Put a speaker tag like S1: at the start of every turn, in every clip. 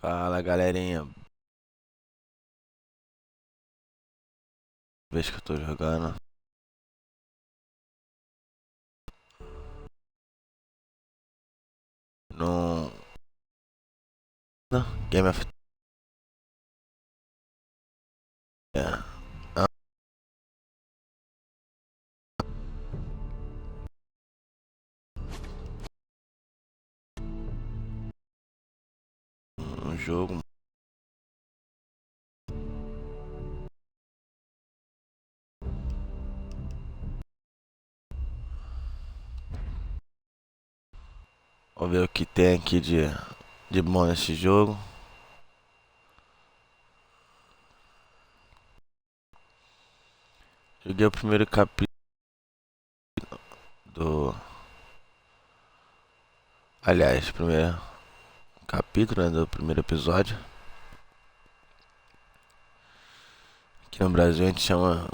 S1: Fala galerinha, vez que eu tô jogando no Game of é, um jogo. Vamos ver o que tem aqui de bom nesse jogo. Joguei o primeiro capítulo do. Aliás, primeiro capítulo, né, do primeiro episódio. Aqui no Brasil a gente chama.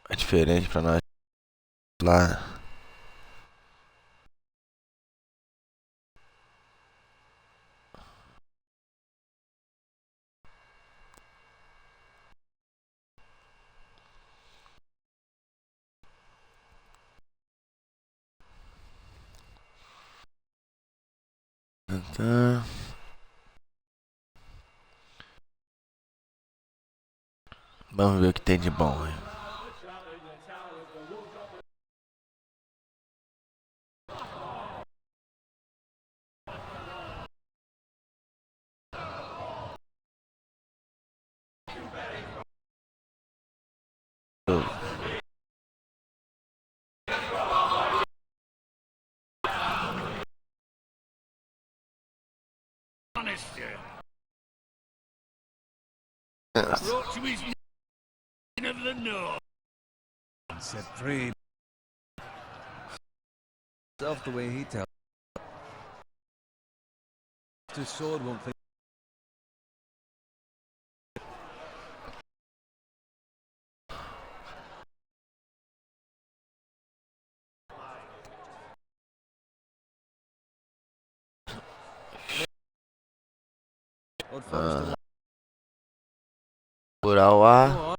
S1: É diferente pra nós lá. Tá. Vamos ver o que tem de bom, hein?
S2: Brought to his of the north. Set free. Off the way he tells. His sword won't think.
S1: Furar o ar.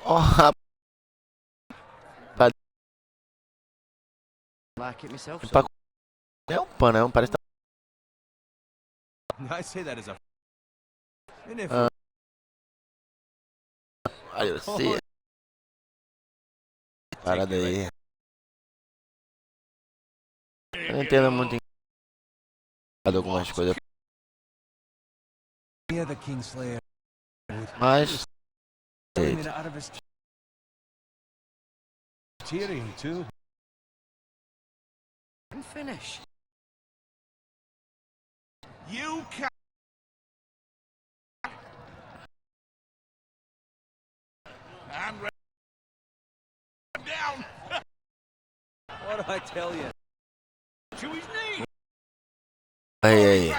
S1: Ó, rapaz.
S2: Like it myself.
S1: É um pano, parece.
S2: I say that as a.
S1: Olha você. Parada aí. Eu não entendo muito em algumas coisas. Mas.
S2: Cheering too. And finish. You can. And down. What do I tell you? To his knee.
S1: Aí.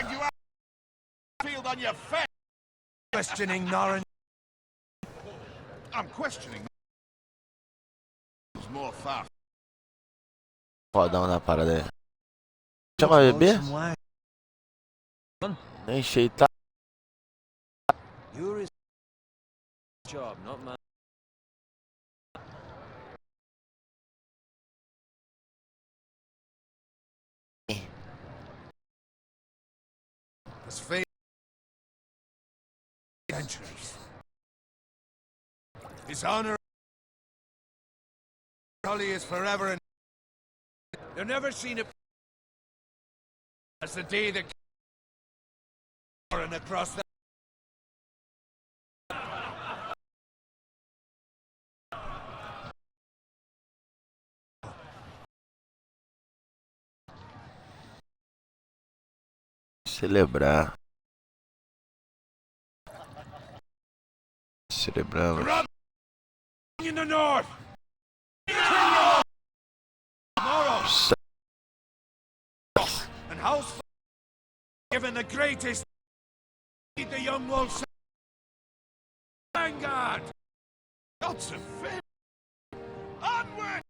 S2: Field on your face. Questioning Norin. I'm questioning. More fast.
S1: Rodão na parada aí. Chama bebê? Nem enxeitar.
S2: Your job, not mine. His fate centuries. His honor Holly is forever and you've never seen it as the day that and across the
S1: Celebrar. Celebramos.
S2: in the north. And house given the greatest the young wolves vanguard. Lots of faith. Onward!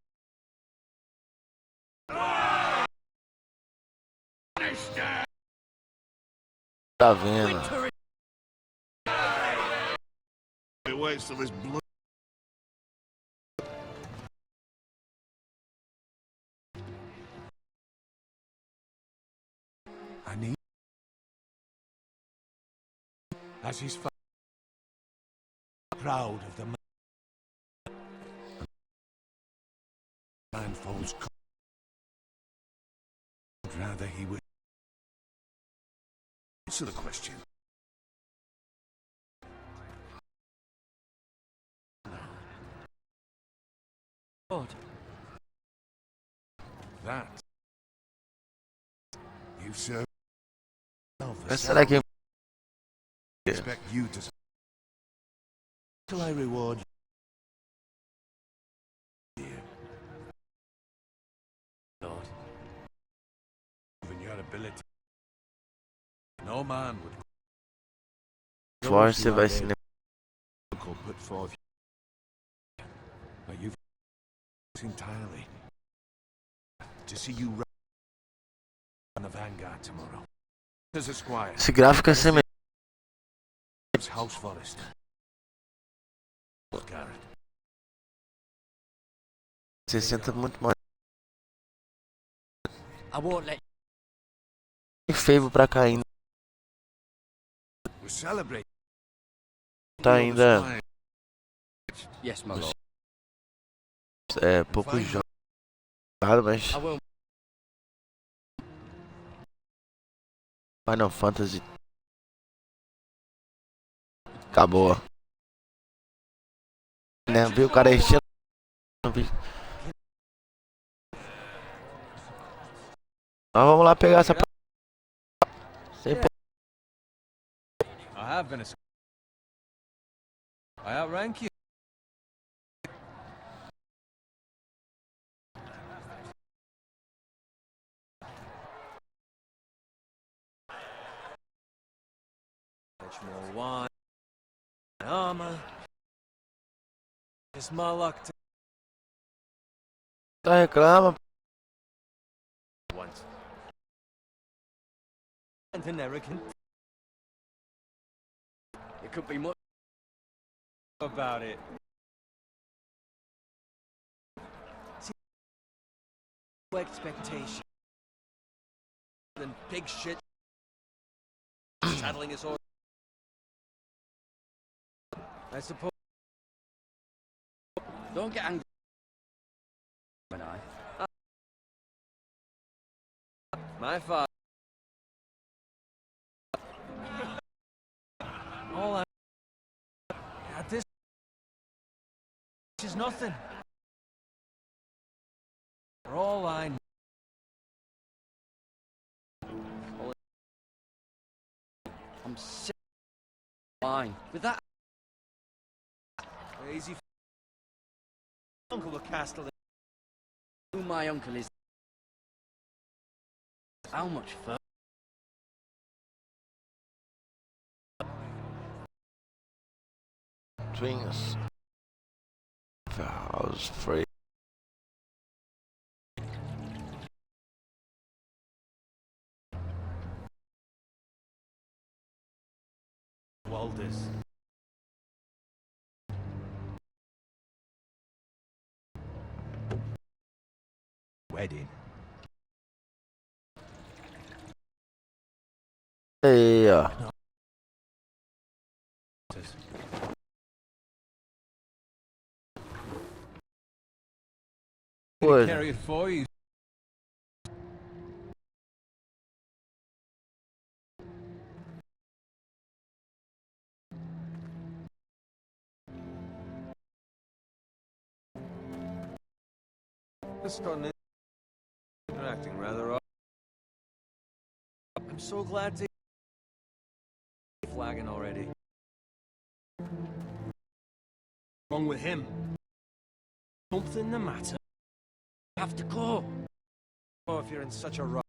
S1: Tá vendo?
S2: It waits till his blood. I need. As he's proud of the man falls. Rather, he would answer the question.
S3: God.
S2: That you serve.
S1: Será que
S2: Expect you to. Till I reward you,
S3: Lord.
S2: given your ability. No man would.
S1: fora você vai se
S2: Put forth, but you've entirely to see you on the vanguard tomorrow. As a squire,
S1: Esse gráfico é semelhante.
S2: House Forest. Garrett.
S1: 60 muito mais.
S3: I won't let
S1: Feio pra cá ainda.
S2: We celebrate.
S1: Tá ainda.
S3: Yes, my lord.
S1: É pouco jogado, mas.
S3: I won't.
S1: Final Fantasy. Acabou. Né? Viu o cara enchendo. Nós vamos lá pegar essa. Sem
S4: I have been a. I outrank you. Much more wine, armor. It's my luck to
S1: Tá reclama.
S4: once. And an arrogant
S3: It could be much.
S4: about it. See, no expectation. Than pig shit. Saddling his horse. I suppose.
S3: Don't get angry. When I.
S4: My father. All I. At this is nothing. For all I know.
S3: I'm sick of wine. With that,
S4: Easy. Uncle will castle.
S3: who my uncle is. How much further?
S1: Twins. House free.
S4: Walder's.
S2: Wedding.
S1: Aí, ó. Coisa.
S4: Carry it for you. Just on this, interacting rather odd. I'm so glad to flagging already. Wrong with him? Something the matter?
S3: Have to go.
S4: Oh, if you're in such a rush.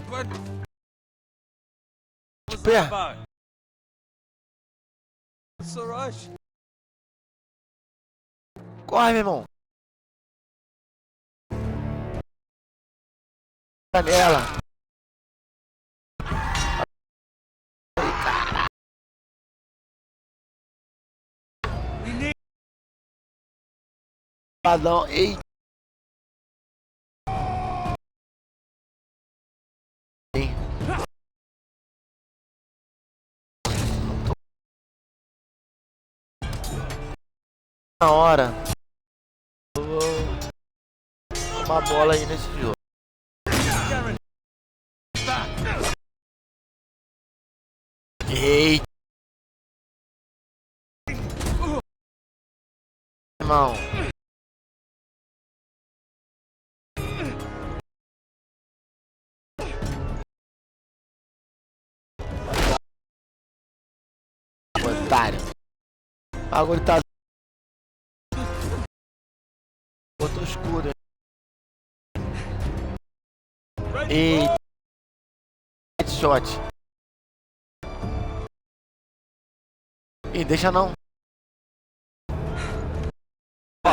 S4: But what's that
S1: Yeah.
S4: about? What's the rush?
S1: Corre, meu irmão. Janela. Padrão, ei. Na hora. Uma bola aí nesse jogo. Eita. Irmão. Otário. O bagulho tá. Botou escuro. Eita. Headshot. Ih, deixa não. Ó.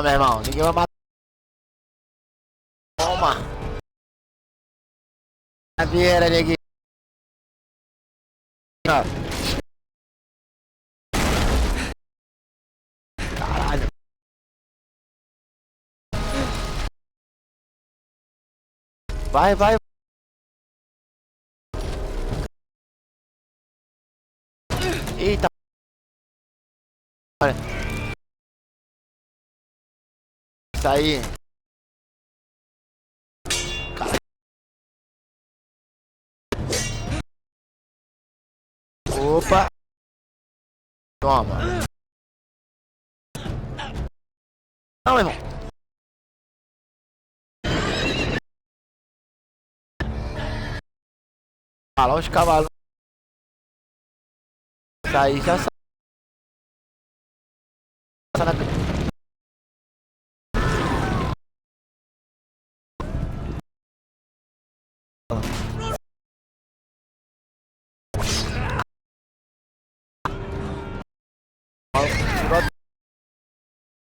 S1: Meu irmão, ninguém vai matar. Toma. Cadeira, neguinho. Caralho. Vai, vai. Eita. Olha. Isso aí. Cara. Opa. Toma. Não, irmão. Fala os cavalos. Isso aí já sai.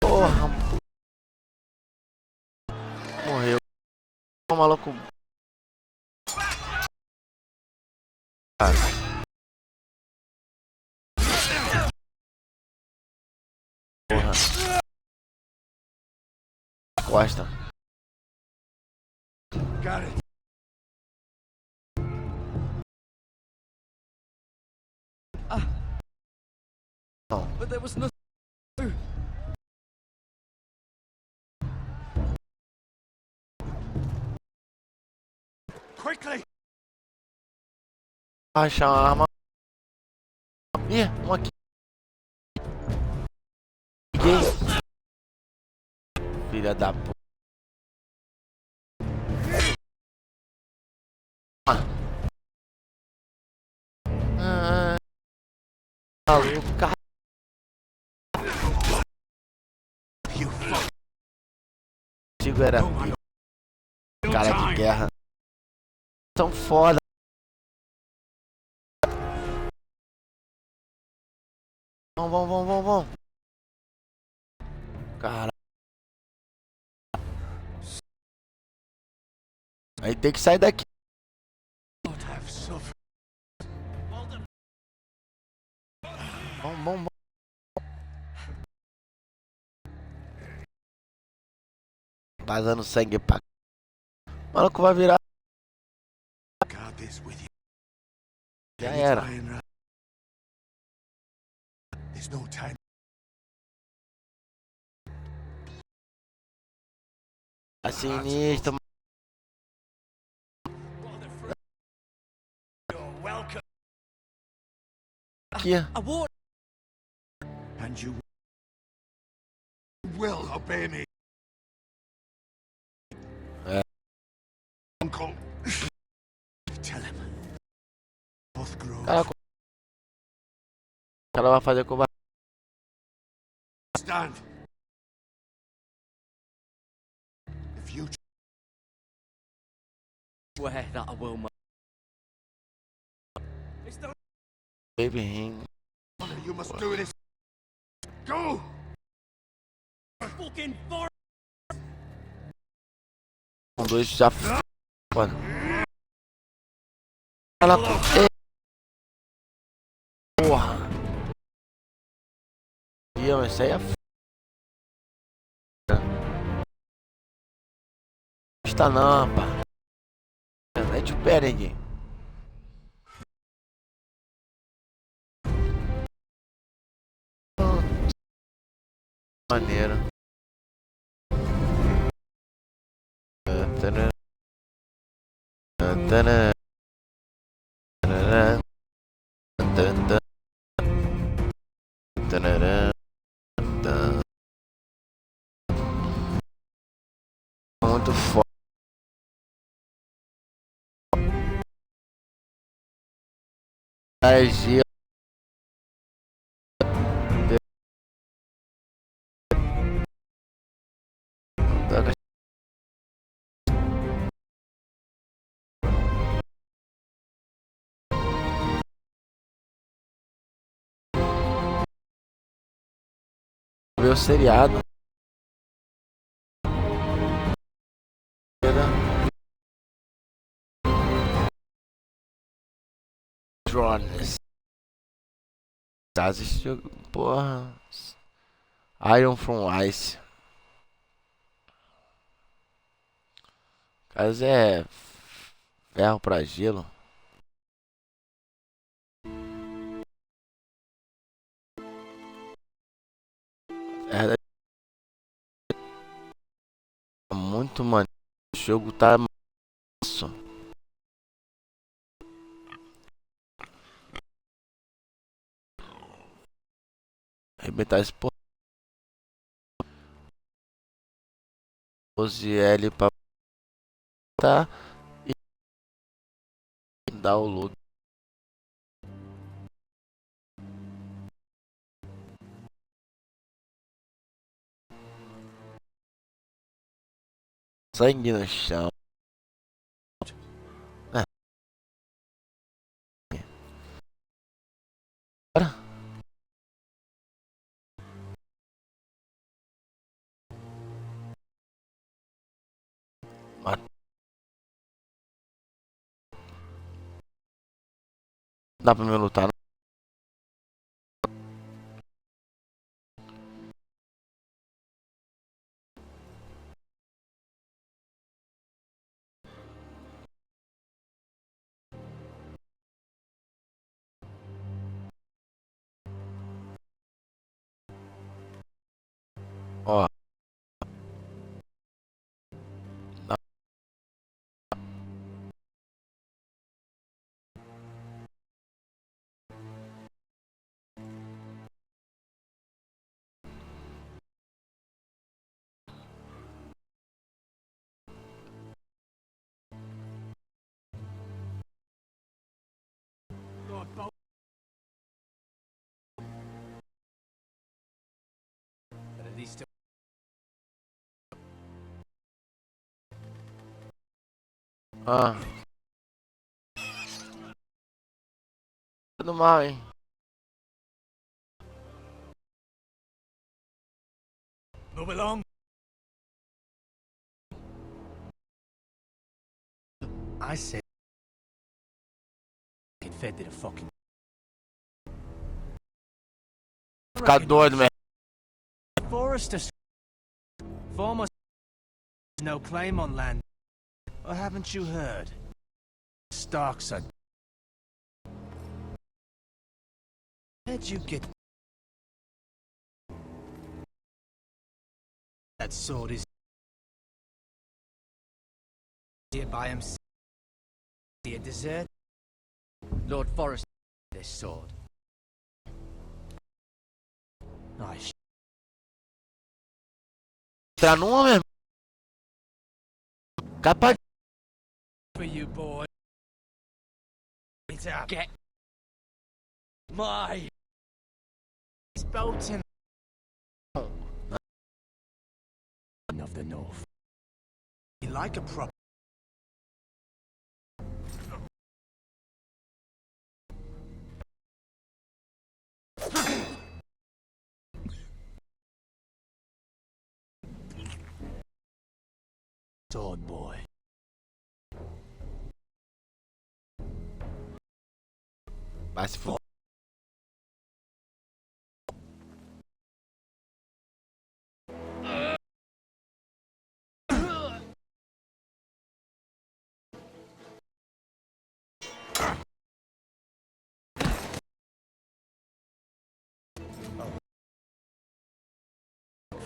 S1: Porra. Morreu. O maluco. Porra. Costa.
S2: Got it.
S1: Não.
S3: But there was nothing.
S2: Quickly.
S1: Achar uma arma. Ih, um aqui. Peguei. Filha da p. Maluco, cara. Contigo era cara de guerra. Tão foda. Vamos. Cara. Aí tem que sair daqui. Vamos. Vazando sangue pra. O maluco vai virar. Já era.
S2: There's no time.
S1: Tá sinistro.
S2: Welcome.
S1: Aqui.
S3: I won't.
S2: And you will obey me. Uncle. Tell him. Both grow.
S1: Cara, o cara vai fazer com o.
S2: Stand. If you
S3: Swear that I will, man.
S1: Baby ring.
S2: you must do this. Go.
S4: fucking for.
S1: Um, dois, já. Mano. Ela. Porra. Isso aí é f. Está não, pá. Mete o pé, ninguém. Maneiro. Muito foda. Ver o seriado. Drones. Tá assistindo. Porra. Iron from Ice. Caso é ferro pra gelo. É muito maneiro. O jogo tá massa. Arrebentar esse porra. 12L pra tá e dar o loot. Sangue no chão. É. Bora. Dá pra me lutar, não? Ó. Dá-
S4: But at least
S1: Ah. Tudo mal, hein?
S2: Move along.
S4: I said get fed to the fucking.
S1: Ficar doido, mesmo.
S4: Foresters. Former no claim on land. Or haven't you heard? Starks are. Where'd you get that sword? Is here by himself? A desert?
S3: Lord Forrest, this sword.
S4: Nice.
S1: Entrar numa, mesmo. Capaz.
S4: For you, boy. It's up. Get my Bolton of the North. You like a prop. Sword boy.
S1: Vai se for.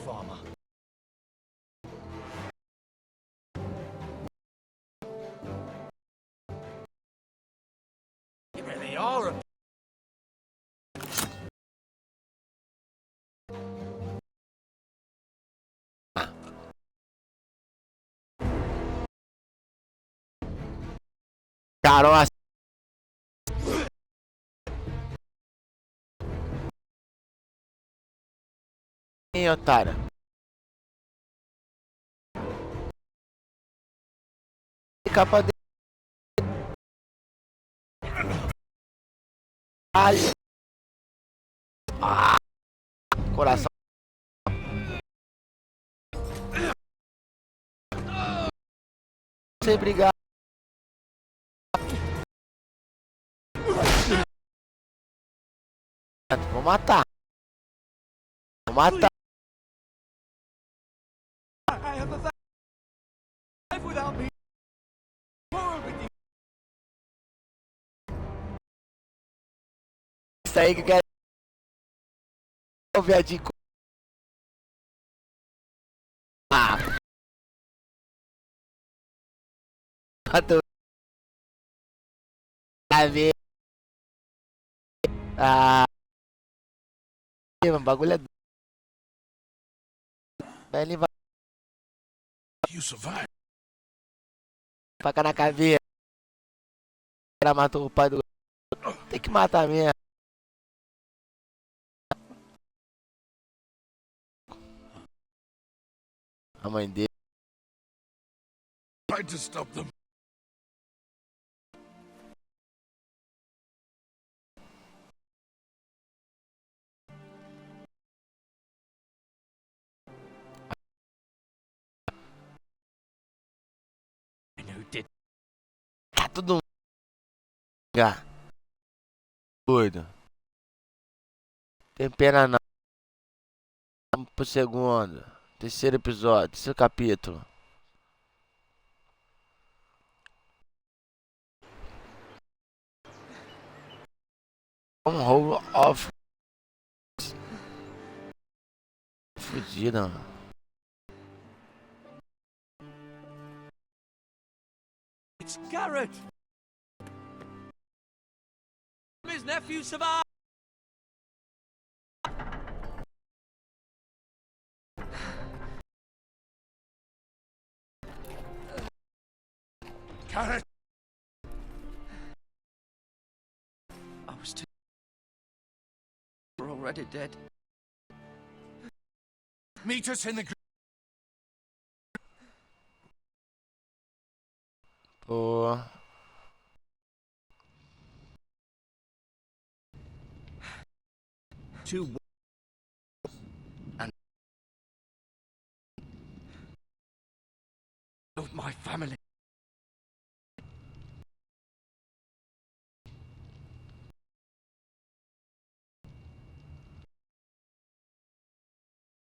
S4: Farmer. You really are a...
S1: Carol, assim, otário. Capa de... Ai. Ah, coração. Sem brigar. Vou matar. Vou matar.
S4: I have a life without me.
S1: Isso aí que eu quero. Ô, viadinho. Ah. Matou. Vai ver. Ah. O bagulho é. Vai ele vai.
S2: You survived.
S1: Faca na caveira. Ela matou o pai do. Tem que matar mesmo. A mãe dele.
S2: Tried to stop them.
S4: And who did?
S1: Tá todo mundo. Doido. Tem pena não. Vamos pro segundo. Terceiro episódio. Terceiro capítulo. Um roll off. Fudida, mano.
S4: It's Garrett. His nephew survived.
S2: Carrot,
S3: I was too... We're already dead.
S2: meet us in the.
S1: Pô.
S4: Two... And... of my family.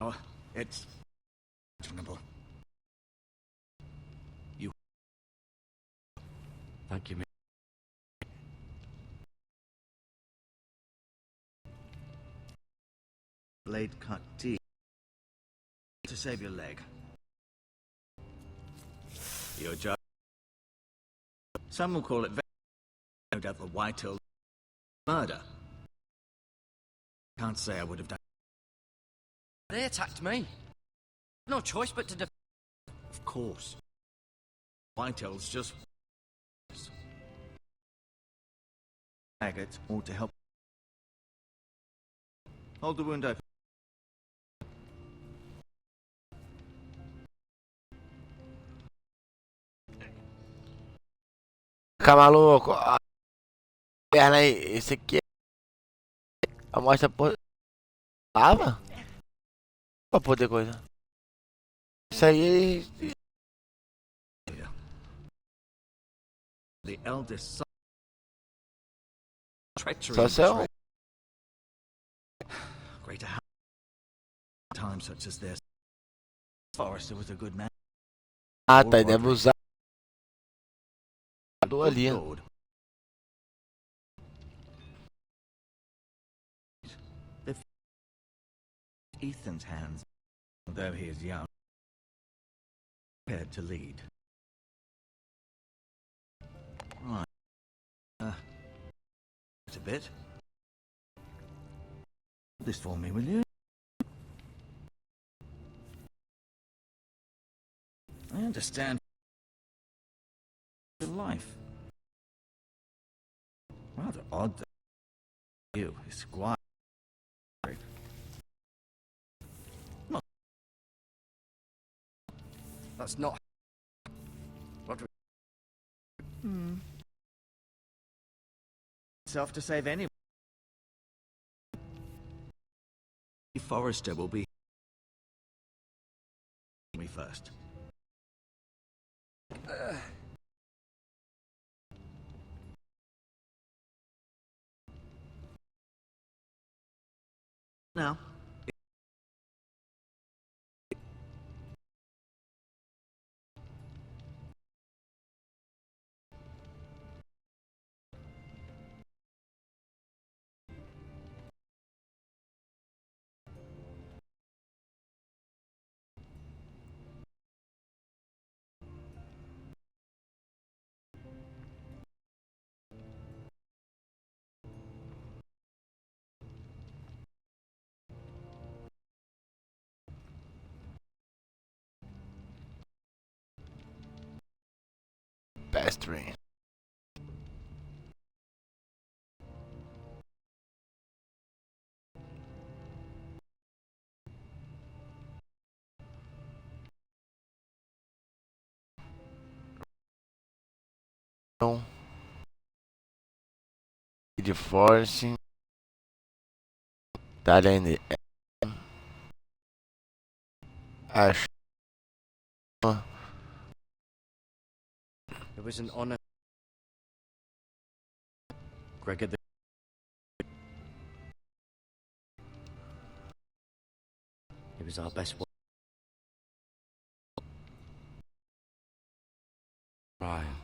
S4: Oh, it's... imaginable. You... Thank you, mate. Blade cut teeth to save your leg. Your job. Some will call it no doubt the Whitehall murder. Can't say I would have done.
S3: They attacked me. No choice but to
S4: Of course. Whitehall's just maggots ought to help. Hold the wound open.
S1: Fica maluco. A perna aí. Esse aqui é. A mostra por. Lava? Pra poder coisa. Isso aí.
S4: the eldest son. Treachery.
S1: Só
S4: and
S1: se é um.
S4: Greater times such as this. Forrester was a good man.
S1: Ah, tá. Ele deve usar. Tô ali.
S4: Lord. The Ethan's hands, although he is young, prepared to lead. Right. A bit. This for me, will you? I understand your life. Rather odd that you, Squire.
S3: That's not. Roderick.
S4: Self to save anyone. Forrester will be me first. Now.
S1: Pestering. Então. De force. Talene. Acho.
S3: It was an honor. Gregor the. He was our best one. Ryan.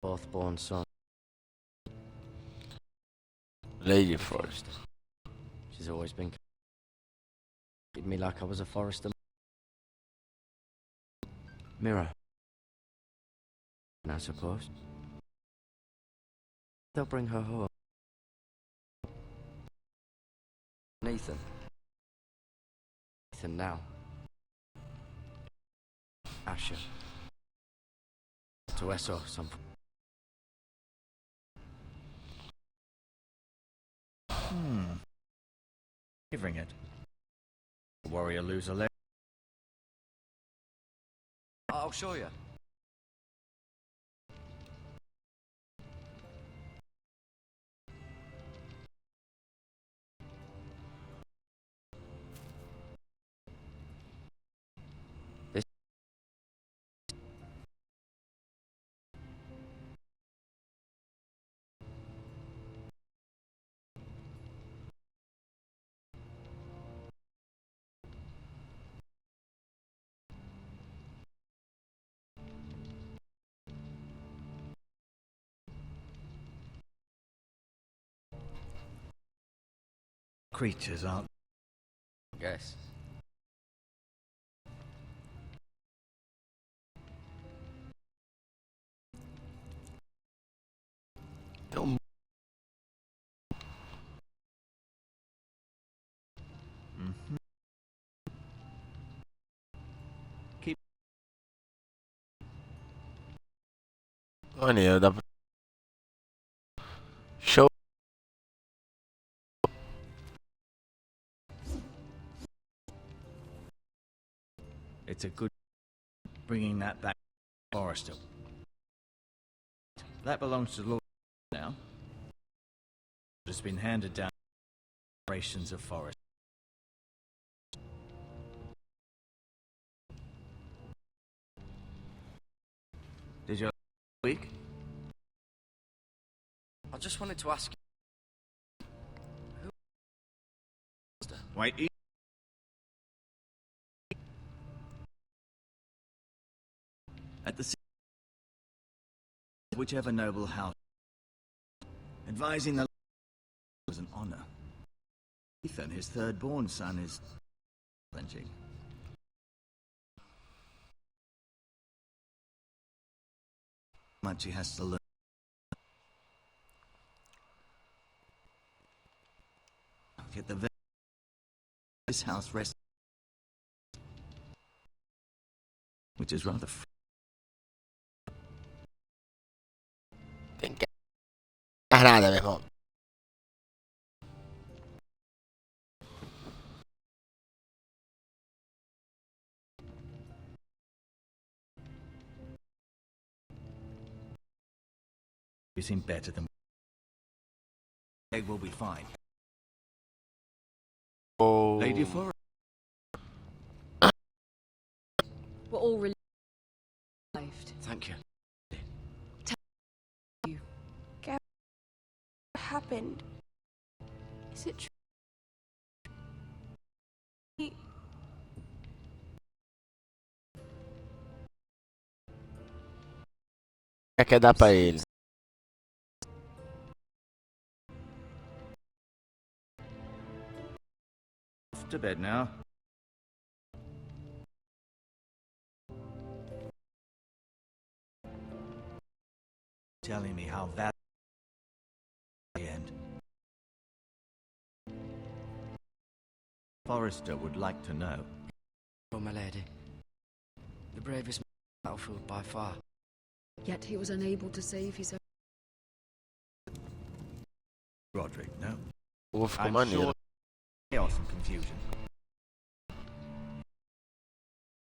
S3: Fourth born son.
S1: Lady Forest.
S3: She's always been treating me like I was a Forrester. Mirror. I suppose. They'll bring her home. Nathan. Nathan now. Asher. To Essos, some.
S4: Favoring it. A warrior lose a leg.
S3: I'll show you.
S4: Creatures aren't.
S3: Yes.
S1: Então.
S4: Keep.
S1: Maneiro, dá pra. Show.
S4: It's a good bringing that back to Forrester. That belongs to the Lord now. It has been handed down generations of Forrester. Did your Week?
S3: I just wanted to ask you.
S4: Wait, at the whichever noble house, advising the was an honor. Ethan, his third-born son, is challenging. Much he has to learn. Yet this house rests, which is rather.
S1: Tem que nada, meu irmão.
S4: You seem better than. Egg will be fine.
S1: Oh.
S4: Lady Flora.
S5: We're all relieved.
S3: Thank you.
S6: What happened? Is it true?
S1: É que dá pra ele.
S4: Off to bed now. Telling me how that end. Forrester would like to know.
S3: Oh, my lady. The bravest man on the battlefield by far.
S5: Yet he was unable to save his own.
S4: Roderick, no.
S1: Vou ficar
S4: I'm
S1: maneiro.
S4: sure chaos and confusion.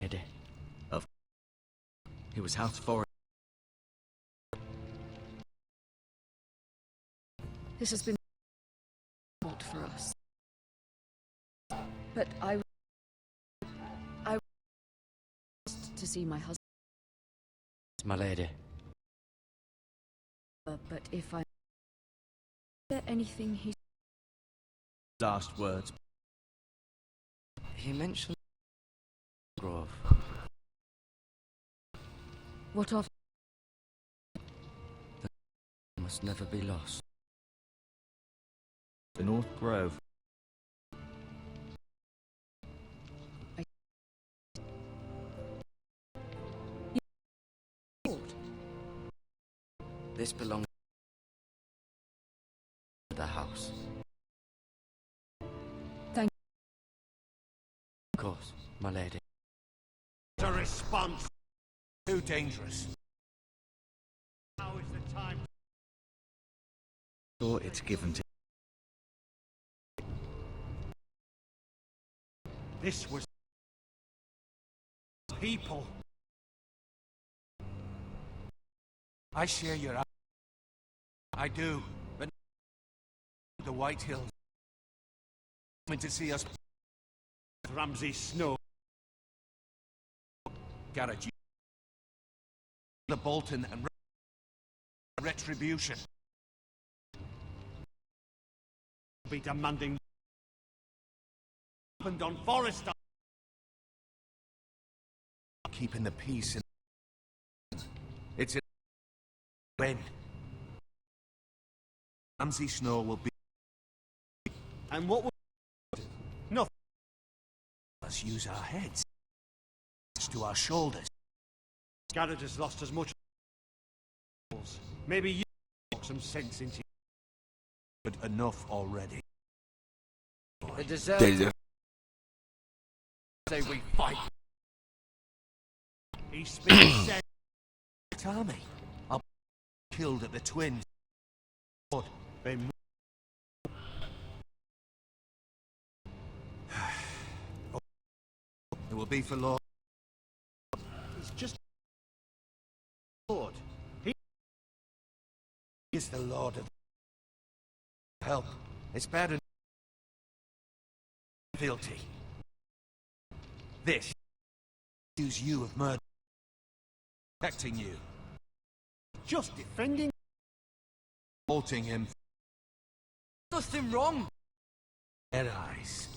S3: Lady.
S4: He was House Forrester.
S5: This has been not for us. But I to see my husband.
S3: My lady.
S5: But if I... Is there anything he...
S4: Last words.
S3: He mentioned Grove.
S5: What of...
S3: Must never be lost.
S4: The North Grove.
S3: This belongs to the house.
S5: Thank
S3: Of course, my lady.
S2: The response too dangerous. Now is the time.
S4: Or it's given to.
S2: This was people. I share your. I do, but the White Hills coming to see us. Ramsay Snow. Garage. The Bolton and retribution. Be demanding. Happened on Forrester. Keeping the peace. It's a win. Ramsay Snow will be. And what will nothing. Let's use our heads to our shoulders. Garrett has lost as much. Maybe you put some sense into. But enough already.
S3: The deserve say we fight.
S2: He speaks said army. I'll be killed at the Twins. Lord, they it will be for Lord. It's just Lord. He is the Lord of help. It's bad and guilty. This accuse you of murder, protecting you. just defending.
S7: Faulting him.
S3: Nothing wrong.
S7: Their eyes.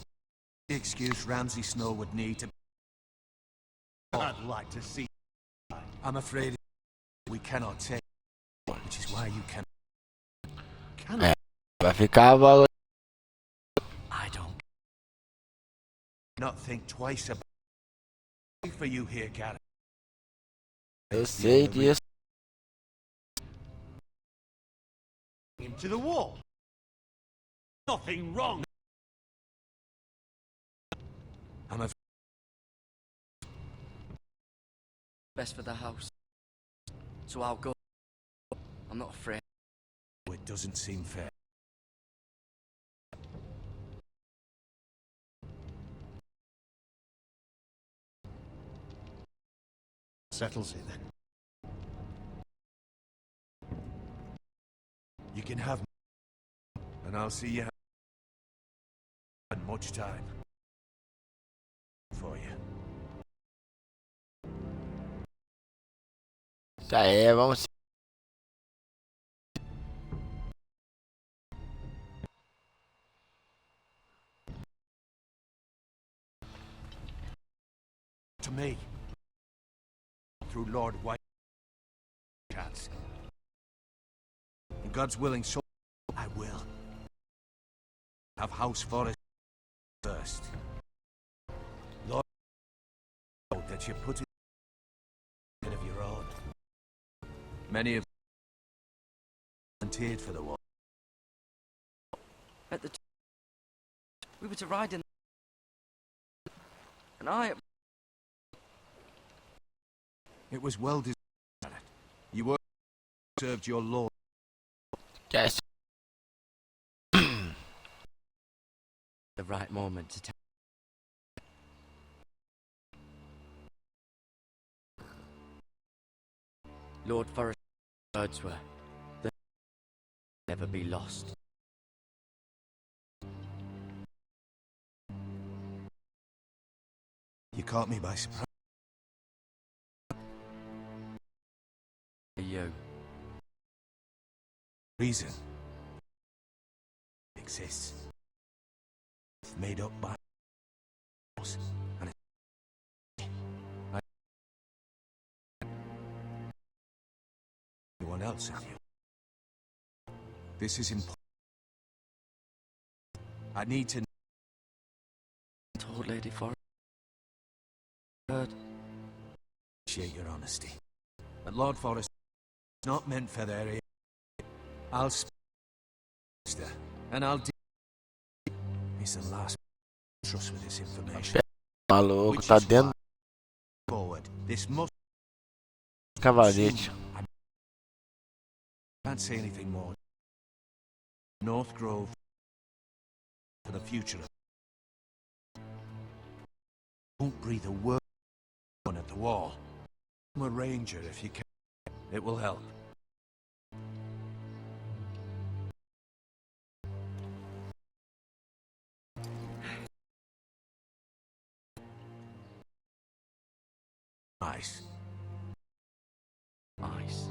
S7: The excuse Ramsay Snow would need to.
S2: I'd like to see.
S7: I'm afraid we cannot take, which is why you can.
S1: Vai ficar valor.
S7: I don't. Not think twice about. For you here, Gareth.
S1: Eu sei disso.
S2: Him to the wall. Nothing wrong.
S7: I'm a.
S3: Best for the house. So I'll go. I'm not afraid.
S7: It doesn't seem fair.
S2: Settles it then.
S7: You can have me, and I'll see you. And much time for you.
S1: Isso aí, vamos.
S7: To me, through Lord White, chance. And God's willing, so I will have House Forest first. Lord, that you put it of your own. Many have volunteered for the war.
S3: At the we were to ride in, and I.
S7: It was well deserved. You were served your lord.
S1: Yes.
S3: The right moment to tell. Lord Forest's words were, "They'll never be lost."
S7: You caught me by surprise.
S3: You.
S7: Reason exists. Made up by us, and anyone else have you. This is important. I need to
S3: Told Lady Forest. Heard.
S7: appreciate your honesty. But Lord Forest is not meant for their ear. I'll speak, and I'll do. He's the last trust with this information.
S1: Maluco, tá dentro
S7: Forward. This must.
S1: do cavalete.
S7: Can't say anything more. North Grove for the future. Don't breathe a word at the wall. I'm a ranger if you can. It will help. Nice.
S3: Ice.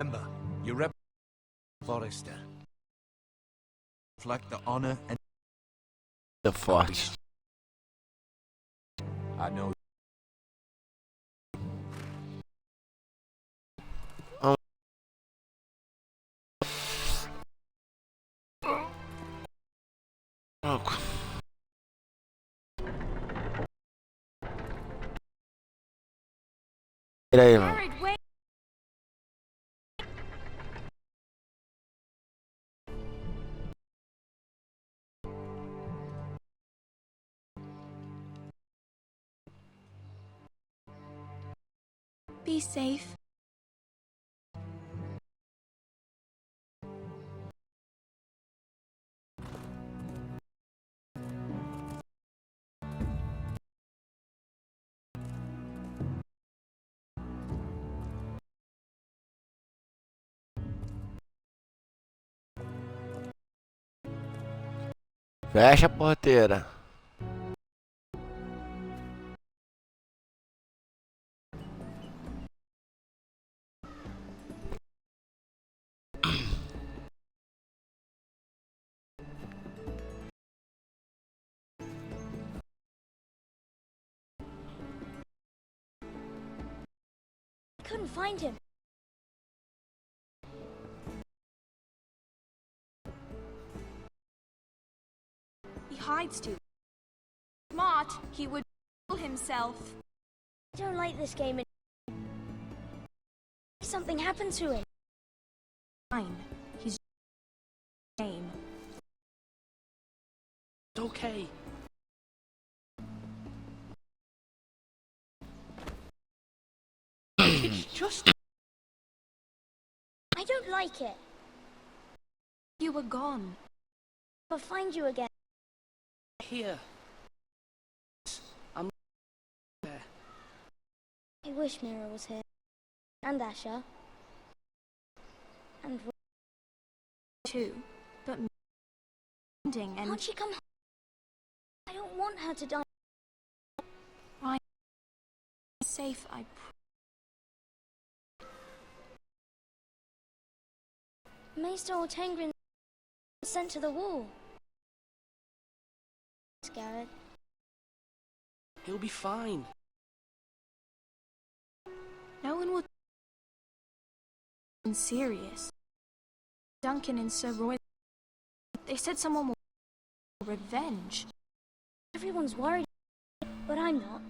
S7: Remember, you rep Forester. Reflect the honor and
S1: The forte.
S7: I know.
S1: Louco. Tira aí, mano.
S6: Jared, wait. Be safe.
S1: Fecha a porteira.
S8: Couldn't find him.
S6: He hides too smart. He would kill himself.
S8: I don't like this game. Something happened to him.
S6: Fine. He's game.
S3: It's okay. It's just...
S8: I don't like it.
S6: You were gone.
S8: I'll find you again.
S3: Here. I'm there.
S8: I wish Mira was here. And Asher. And
S6: Too. But ending and
S8: can't she come home? I don't want her to die.
S6: safe,
S8: Maester or Tengrin sent to the wall. Garrett.
S3: He'll be fine.
S6: No one would be serious. Duncan and Sir Roy, they said someone will revenge.
S8: Everyone's worried, but I'm not.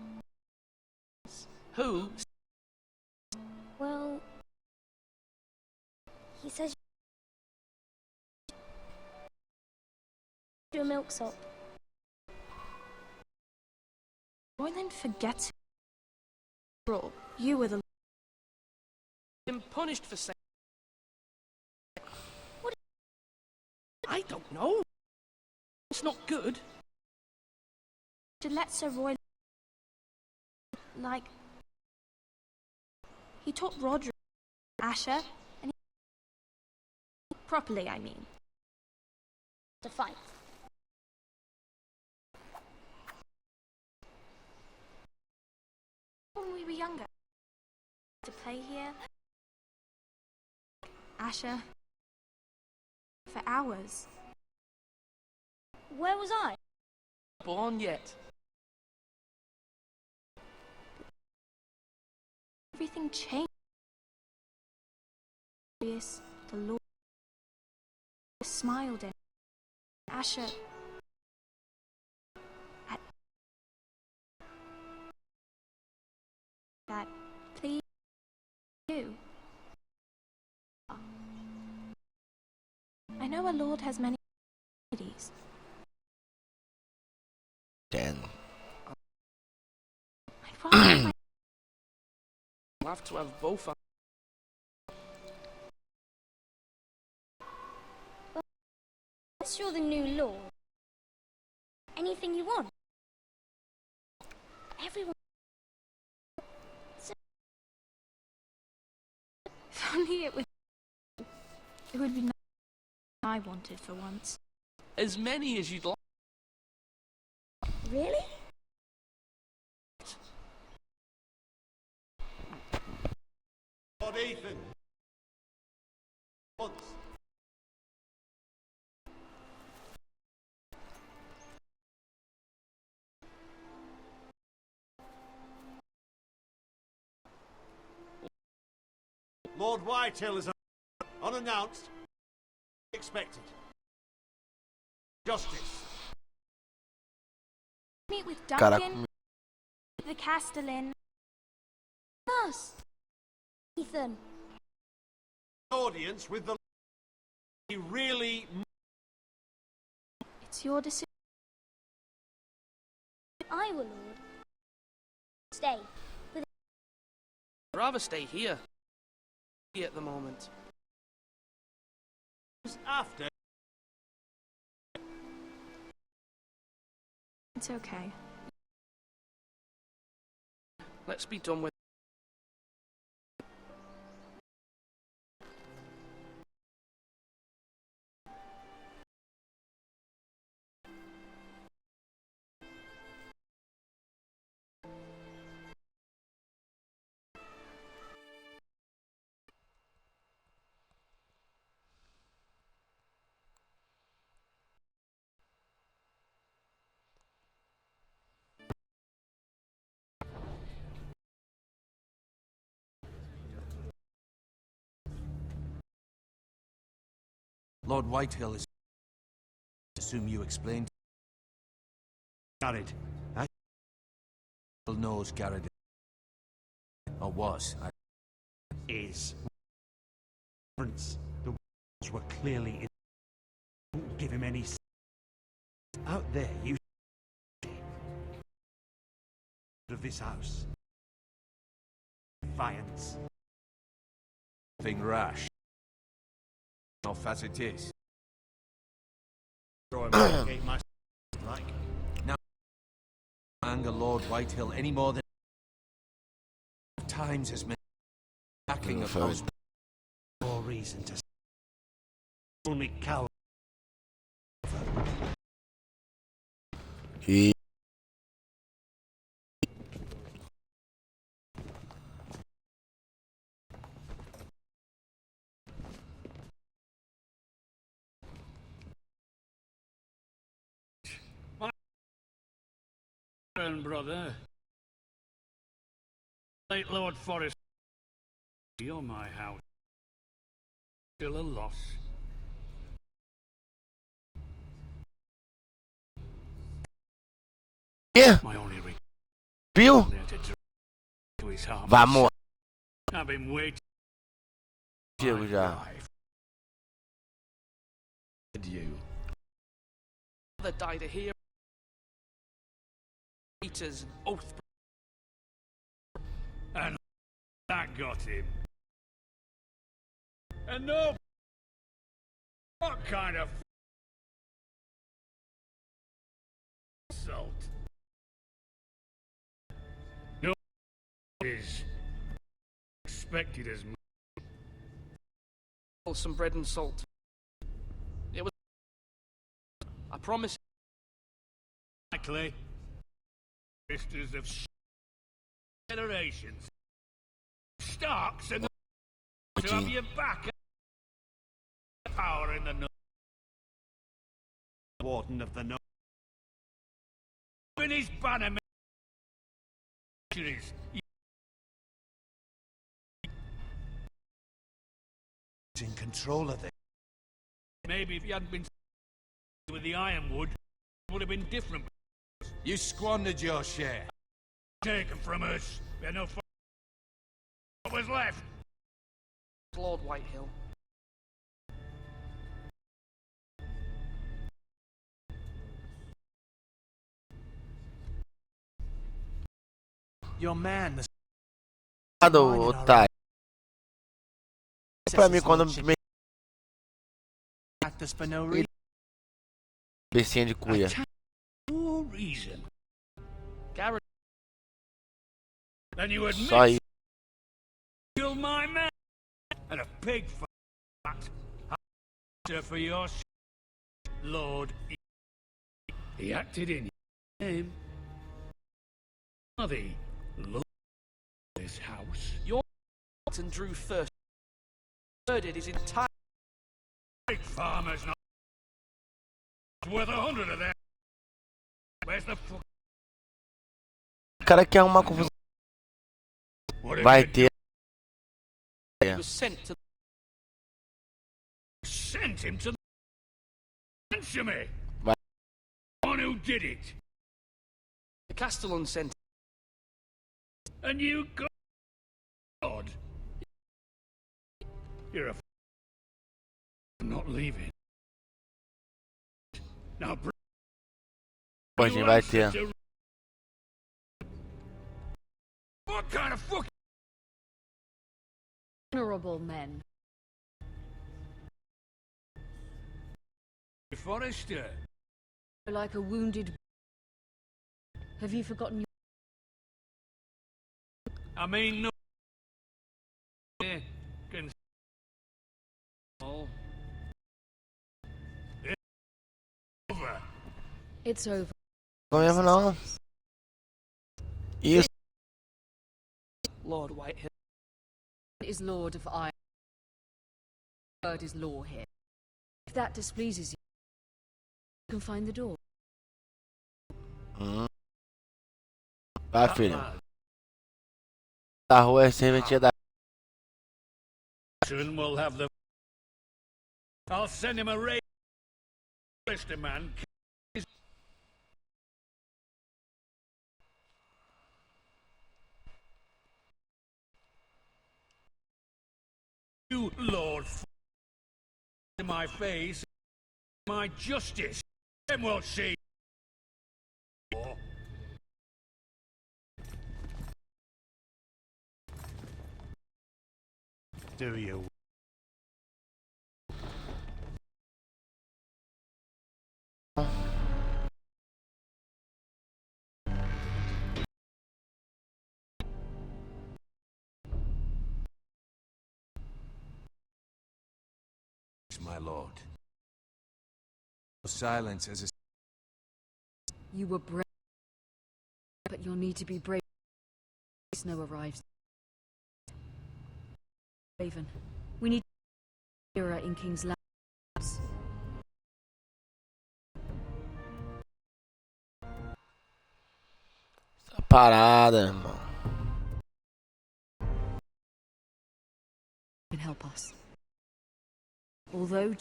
S3: Who?
S8: Well, he says your milksop.
S6: Royland forgets. Bro, you were the
S3: Been punished for saying...
S8: What?
S3: I don't know. It's not good.
S6: to let Sir Roy like he taught Roger Asher and properly, I mean.
S8: To fight.
S6: When we were younger, to play here, Asher, for hours.
S8: Where was I?
S3: Born yet.
S6: Everything changed. The Lord smiled and Asher at that please you. I know our Lord has many ladies.
S1: Then
S6: I'd rather my
S3: We'll have to have both.
S8: Unless you're the new Lord. Anything you want. Everyone.
S6: if only it would be nice. I wanted for once.
S3: As many as you'd like.
S8: Really?
S2: Lord Ethan. Once. Lord Whitetail is unannounced. Expected. Justice.
S6: Meet with
S1: Cara,
S6: Duncan, the Castellan.
S8: Us. Ethan.
S2: Audience with the he really
S6: It's your decision.
S8: I will, Lord. Stay.
S3: I'd rather stay here. At the moment.
S2: after.
S6: It's okay.
S3: Let's be done with
S7: Lord Whitehill is... assume you explained...
S2: Garrett,
S7: knows Garrett... or was.
S2: is. Prince, the walls were clearly in. Don't give him any. Out there, you. Of this house. Defiance.
S7: Thing rash. Off as it is.
S2: Throw him out the gate, my like.
S7: Now, anger Lord Whitehill any more than times has meant backing of house.
S2: More reason to. Only coward.
S1: E...
S9: Brother, late Lord Forrest, you're my house. Still a loss.
S1: Yeah.
S9: My only regret
S1: Viu?
S9: to his heart.
S1: Vamos.
S9: I've been waiting.
S1: Diego já.
S3: You. That died a hero. Peter's oath.
S9: And that got him. And no. What kind of salt? No is expected as much.
S3: Some bread and salt. It was. I promise.
S9: Likely. Sisters of generations. Starks and to have your back. Power in the north.
S2: Warden of the North.
S9: In his banner. Is
S2: In control of it.
S9: maybe if he hadn't been with the ironwood, it would have been different.
S7: You squandered your share.
S9: Taken from us. We had no what was left.
S3: Lord Whitehill.
S2: Your man, the
S1: Otário. Pra mim, quando me...
S2: practice for no reason.
S1: Becinha de cuia.
S9: No reason.
S3: Garrett.
S9: Then you admit
S1: Só isso.
S9: killed my man. And a pig fat. Answer for your Lord. He acted in your name. Are the Lord of this house?
S3: Your and drew first. Murdered his entire.
S9: Big farmer's not worth 100 of them. Where's the fuck?
S1: O cara quer uma confusão. Vai ter.
S3: Was sent to.
S9: Sent him to answer me.
S1: Vai.
S9: One who did it.
S3: The Castellan sent.
S9: And you God. You're a I'm not leaving. Now
S1: Pode vai ter.
S9: What kind of fuck?
S5: Honorable men.
S9: Forrester.
S5: Like a wounded. Have you forgotten your...
S9: I mean, no. Can. Oh. It's over.
S5: It's over.
S1: Não mesmo não. Isso.
S3: Lord Whitehill.
S5: Is Lord of Iron. Word is law here. If that displeases you, you can find the door.
S1: Vai, filho. A rua é serventia da...
S9: Soon we'll have the I'll send him a raid. Lister man. You, Lord, in my face, my justice. Then we'll see.
S2: Do you?
S7: My lord. Silence as a...
S5: You were brave, but you'll need to be brave when snow arrives. Raven, we need Era in King's Labs.
S1: Essa parada, irmão.
S5: Can help us. Although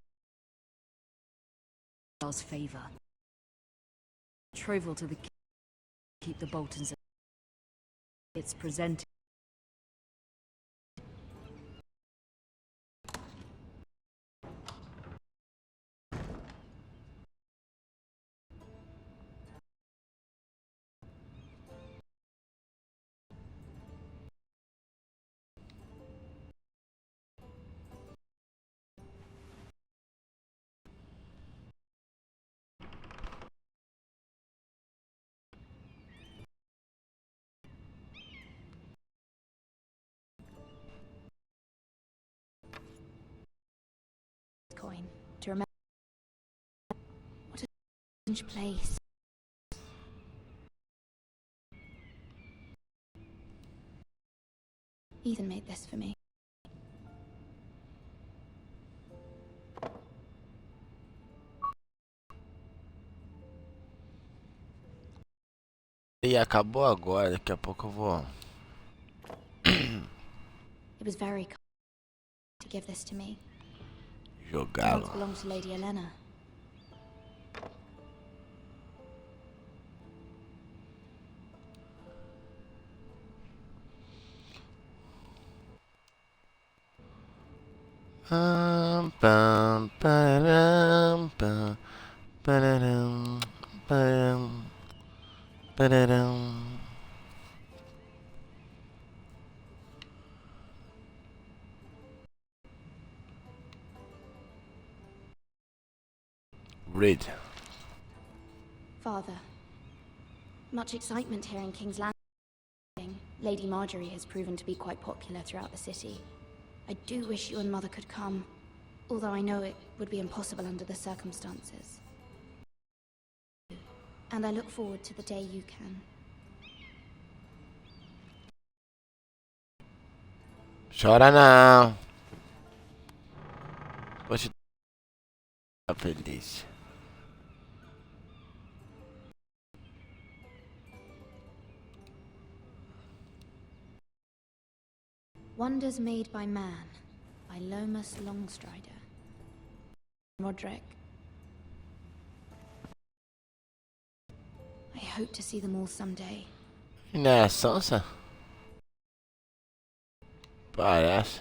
S5: does favor. Troval to the king. Keep the Boltons. It's presented.
S6: Coin to remember. What a strange place. Ethan made this for me.
S1: E acabou agora, daqui a pouco eu vou.
S6: It was very kind to give this to me.
S1: Jogá-lo.
S6: It belonged to Lady Elena.
S1: Pam, pam, pararam, pam, pararam, pararam, pararam. Read.
S6: Father, much excitement here in King's Landing. Lady Marjorie has proven to be quite popular throughout the city. I do wish you and Mother could come, although I know it would be impossible under the circumstances. And I look forward to the day you can.
S1: Chora não. Poxa, tá feliz.
S6: Wonders Made by Man, by Lomas Longstrider. Roderick. I hope to see them all someday.
S1: E não é a Sansa? Parece.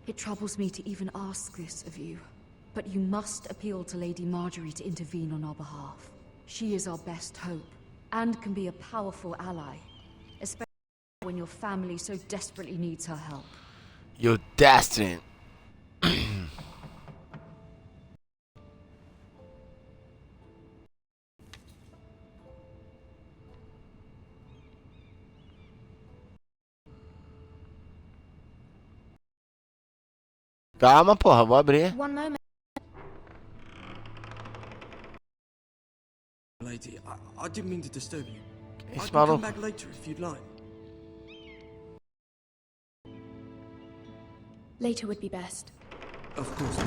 S5: It troubles me to even ask this of you, but you must appeal to Lady Marjorie to intervene on our behalf. She is our best hope, and can be a powerful ally, especially when your family so desperately needs her help.
S1: Your destiny. Calma, porra, vou abrir.
S6: One moment.
S3: Lady, I didn't mean to disturb you. I
S1: Esse
S3: can come
S1: maluco.
S3: back later if you'd like.
S6: Later would be best.
S3: Of course.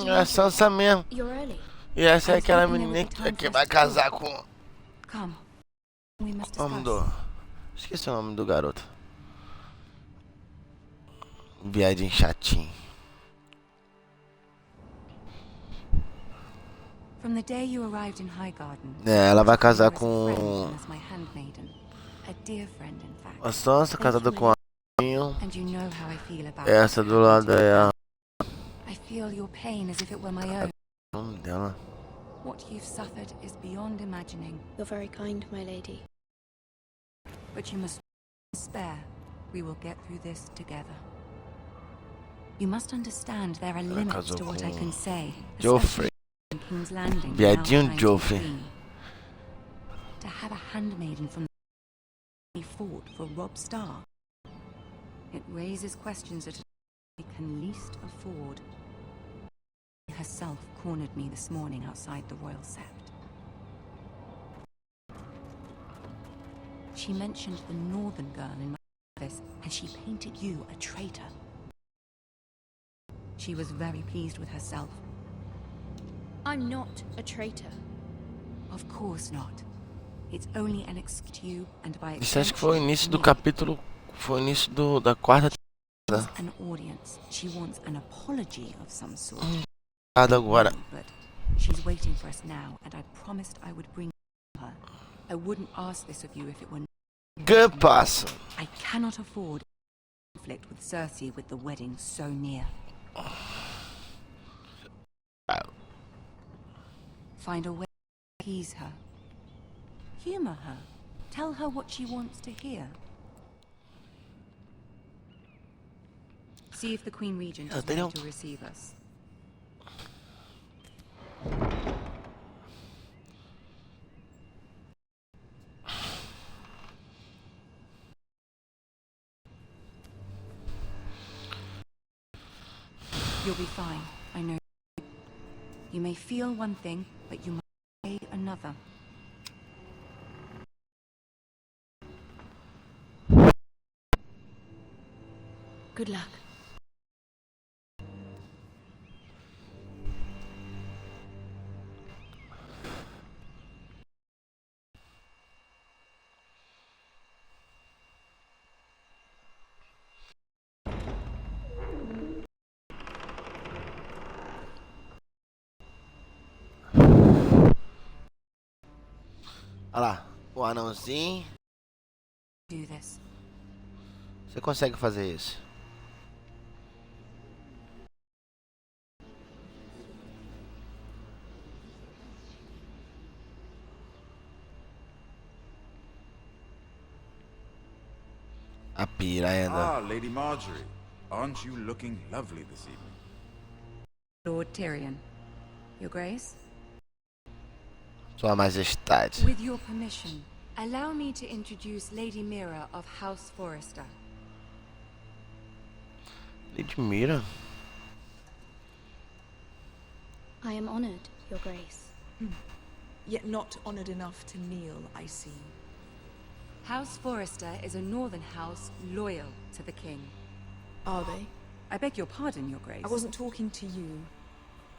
S1: É a Sansa mesmo.
S6: You're early.
S1: E essa é aquela menina que vai casar com
S5: Come. We must
S1: o nome
S5: discuss.
S1: do... Esqueci o nome do garoto. Viadinho chatinho.
S5: From the day you arrived in Highgarden,
S1: É, ela vai casar
S5: you as a
S1: com
S5: friend as my handmaiden. A dear friend, in fact.
S1: a Sansa, casada com a
S5: And you know how I feel about
S1: essa do lado é a...
S5: I feel your pain as if it were my own.
S1: O nome dela.
S5: What you've suffered is beyond imagining.
S6: You're very kind, my lady.
S5: But you must spare. We will get through this together. You must understand there are limits to what I can say.
S1: Joffrey.
S5: In King's Landing.
S1: Viadinho
S5: now
S1: Joffrey.
S5: To have a handmaiden from the fought for Robb Stark. It raises questions that we can least afford. She herself cornered me this morning outside the Royal Sept. She mentioned the northern girl in my office, and she painted you a traitor. She was very pleased with herself.
S6: I'm not a traitor.
S5: Of course not. It's only an excuse to you and by
S1: Isso acho que foi o início do
S5: me.
S1: capítulo... Foi o início da quarta temporada.
S5: An audience. She wants an apology of some sort.
S1: Agora.
S5: But she's waiting for us now, and I promised I would bring her. I wouldn't ask this of you if it were.
S1: Que passa?
S5: I cannot afford conflict with Cersei with the wedding so near. Find a way to appease her. Humor her. Tell her what she wants to hear. See if the Queen Regent is ready to receive us. You'll be fine, I know. You may feel one thing, but you must say another.
S6: Good luck.
S1: Olha lá, o anãozinho.
S5: Do this.
S1: Você consegue fazer isso? A piranha da...
S10: Ah, Lady Marjorie. Aren't you looking lovely this evening?
S5: Lord Tyrion. Your Grace?
S1: Sua Majestade.
S5: With your permission, allow me to introduce Lady Mira of House Forrester.
S1: Lady Mira?
S6: I am honored, Your Grace.
S11: Yet not honored enough to kneel, I see.
S5: House Forrester is a northern house loyal to the king.
S11: Are they?
S5: I beg your pardon, Your Grace.
S11: I wasn't talking to you.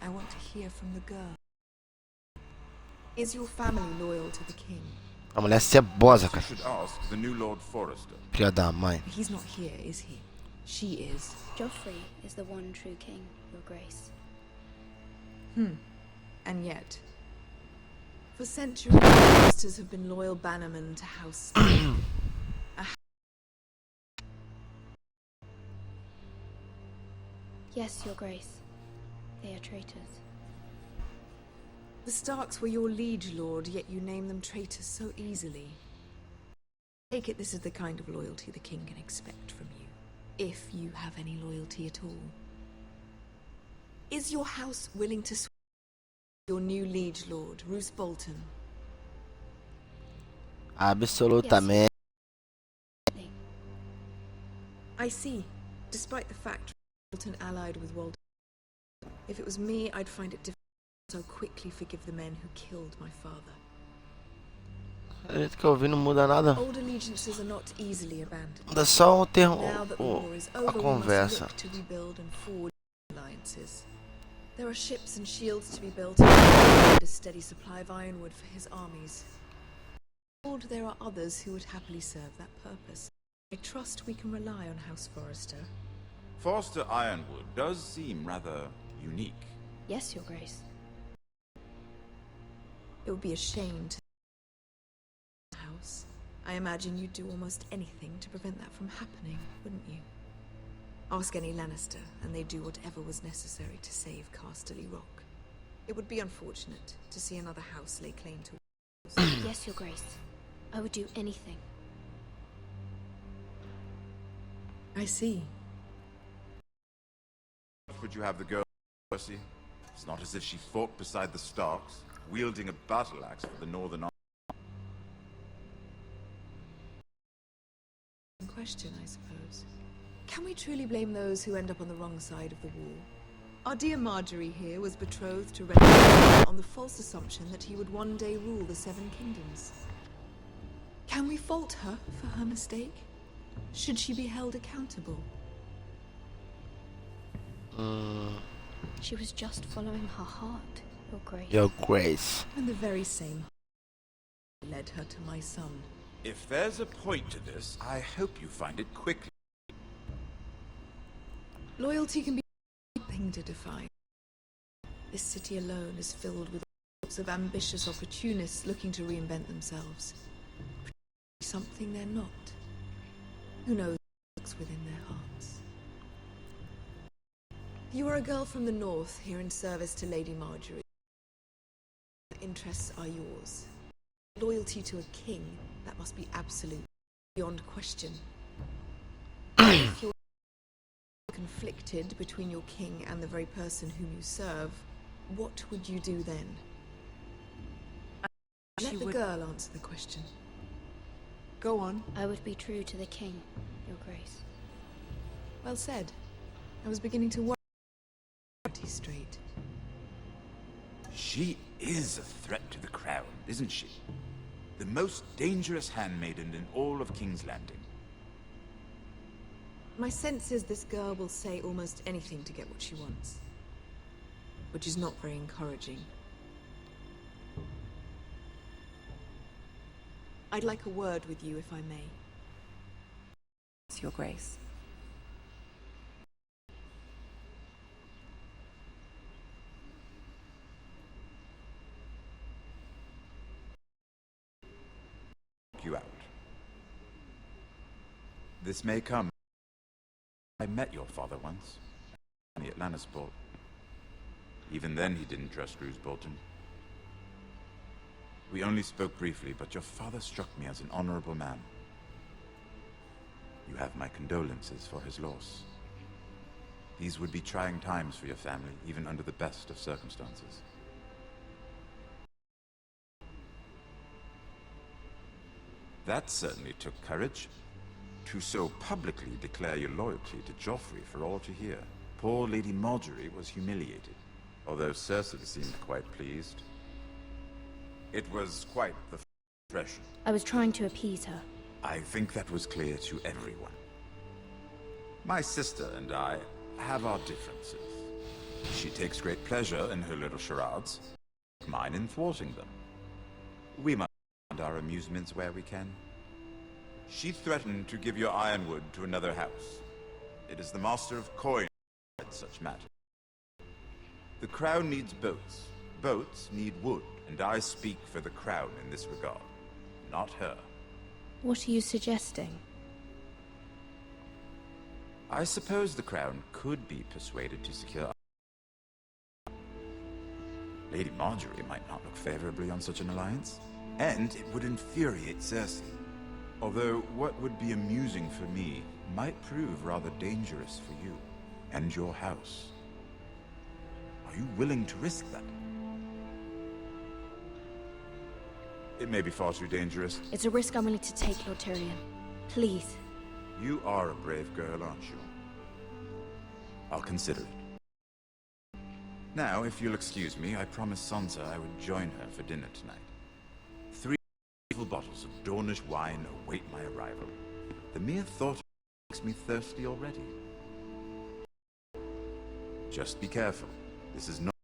S11: I want to hear from the girl. Is your family loyal to the king?
S1: A mulher cebosa,
S10: You
S1: cara.
S10: should ask the new Lord Forrester.
S1: Filha da mãe.
S11: He's not here, is he? She is.
S6: Joffrey is the one true king, Your Grace.
S11: And yet, for centuries, sisters have been loyal bannermen to House Stark.
S6: Yes, Your Grace. They are traitors.
S11: The Starks were your liege lord, yet you name them traitors so easily. Take it this is the kind of loyalty the king can expect from you, if you have any loyalty at all. Is your house willing to swear your new liege lord, Roose Bolton?
S1: Absolutamente.
S11: I see. Despite the fact Bolton allied with Walder, if it was me, I'd find it difficult to so quickly forgive the men who killed my father.
S1: A gente que eu ouvi não muda nada.
S11: Old allegiances are not easily abandoned.
S1: Muda só o termo,
S11: Now that the war is over,
S1: a
S11: we must
S1: conversa.
S11: look to rebuild and forge alliances. There are ships and shields to be built, and a steady supply of ironwood for his armies. Lord, there are others who would happily serve that purpose. I trust we can rely on House Forrester.
S10: Forster Ironwood does seem rather unique.
S6: Yes, Your Grace.
S11: It would be a shame to the house. I imagine you'd do almost anything to prevent that from happening, wouldn't you? Ask any Lannister, and they'd do whatever was necessary to save Casterly Rock. It would be unfortunate to see another house lay claim to
S6: Yes, Your Grace. I would do anything.
S11: I see.
S10: Would you have the girl, Percy? It's not as if she fought beside the Starks, wielding a battle axe for the Northern Army.
S11: Question, I suppose. Can we truly blame those who end up on the wrong side of the wall? Our dear Marjorie here was betrothed to Red on the false assumption that he would one day rule the Seven Kingdoms. Can we fault her for her mistake? Should she be held accountable?
S6: She was just following her heart, Your Grace.
S1: Your Grace.
S11: And the very same heart led her to my son.
S10: If there's a point to this, I hope you find it quickly.
S11: Loyalty can be a thing to define. This city alone is filled with all sorts of ambitious opportunists looking to reinvent themselves. Something they're not. Who knows what's within their hearts? You are a girl from the north, here in service to Lady Marjorie. Her interests are yours. Loyalty to a king, that must be absolute, beyond question. If you're conflicted between your king and the very person whom you serve, what would you do then? Let the girl answer the question. Go on.
S6: I would be true to the king, Your Grace.
S11: Well said. I was beginning to worry pretty straight.
S10: She is a threat to the crown, isn't she? The most dangerous handmaiden in all of King's Landing.
S11: My sense is this girl will say almost anything to get what she wants. Which is not very encouraging. I'd like a word with you, if I may.
S12: It's Your Grace.
S10: You out. This may come. I met your father once, at Lannisport. Even then he didn't trust Roose Bolton. We only spoke briefly, but your father struck me as an honorable man. You have my condolences for his loss. These would be trying times for your family, even under the best of circumstances. That certainly took courage. To so publicly declare your loyalty to Joffrey for all to hear. Poor Lady Marjorie was humiliated, although Cersei seemed quite pleased. It was quite the impression.
S6: I was trying to appease her.
S10: I think that was clear to everyone. My sister and I have our differences. She takes great pleasure in her little charades, mine in thwarting them. We must find our amusements where we can. She threatened to give your ironwood to another house. It is the Master of Coin who decides such matters. The crown needs boats. Boats need wood, and I speak for the crown in this regard, not her.
S6: What are you suggesting?
S10: I suppose the crown could be persuaded to secure. Lady Marjorie might not look favorably on such an alliance, and it would infuriate Cersei. Although what would be amusing for me might prove rather dangerous for you and your house. Are you willing to risk that? It may be far too dangerous.
S6: It's a risk I'm willing to take, Lord Tyrion. Please.
S10: You are a brave girl, aren't you? I'll consider it. Now, if you'll excuse me, I promised Sansa I would join her for dinner tonight. 3 bottles of Dornish wine await my arrival. The mere thought makes me thirsty already. Just be careful. This is not.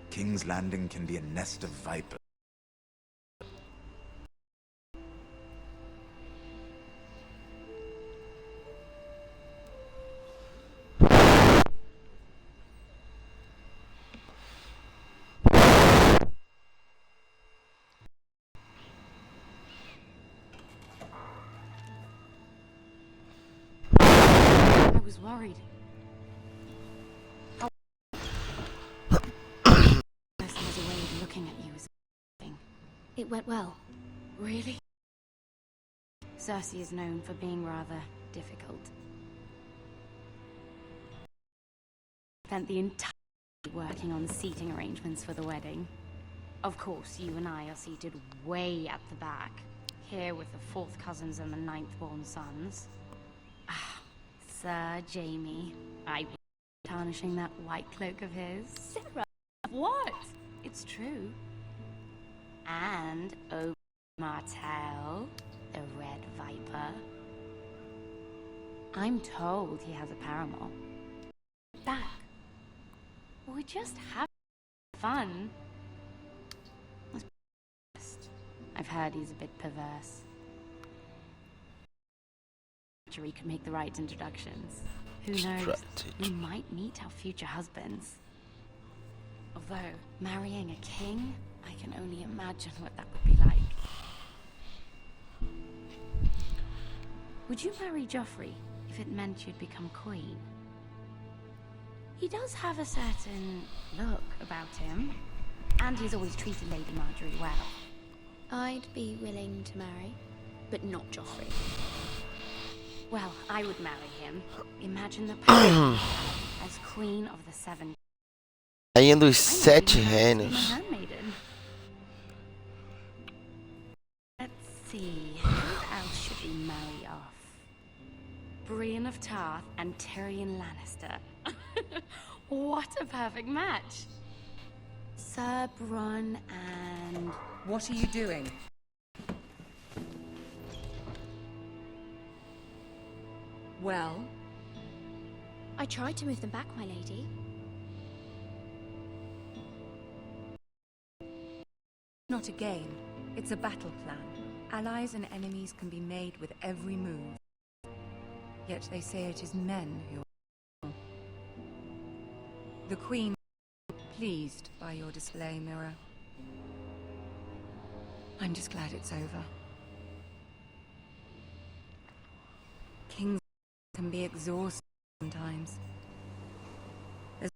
S10: King's Landing can be a nest of vipers.
S5: I was worried. Has a way of looking at you as a thing.
S6: It went well.
S5: Really? Cersei is known for being rather difficult. Spent the entire day working on seating arrangements for the wedding. Of course, you and I are seated way at the back, here with the 4th cousins and the 9th-born sons. Ah, Sir Jaime. I was tarnishing that white cloak of his.
S6: Sarah!
S5: What? It's true. And Oberyn Martell, the Red Viper. I'm told he has a paramour. Back. We're just having fun. I've heard he's a bit perverse. Marjorie could make the right introductions. Who knows? We might meet our future husbands. Although, marrying a king, I can only imagine what that would be like. Would you marry Joffrey if it meant you'd become queen? He does have a certain look about him, and he's always treated Lady Marjorie well.
S6: I'd be willing to marry, but not Joffrey.
S5: Well, I would marry him. Imagine the power as Queen of the Seven.
S1: Rainha dos 7 Reinos.
S5: Let's see, who else should we marry off? Brienne of Tarth and Tyrion Lannister. What a perfect match. Sir Bronn and...
S12: What are you doing? Well?
S6: I tried to move them back, my lady.
S12: Not a game. It's a battle plan. Allies and enemies can be made with every move. Yet they say it is men who are. The Queen is pleased by your display, Mirror. I'm just glad it's over. Kings can be exhausting sometimes. There's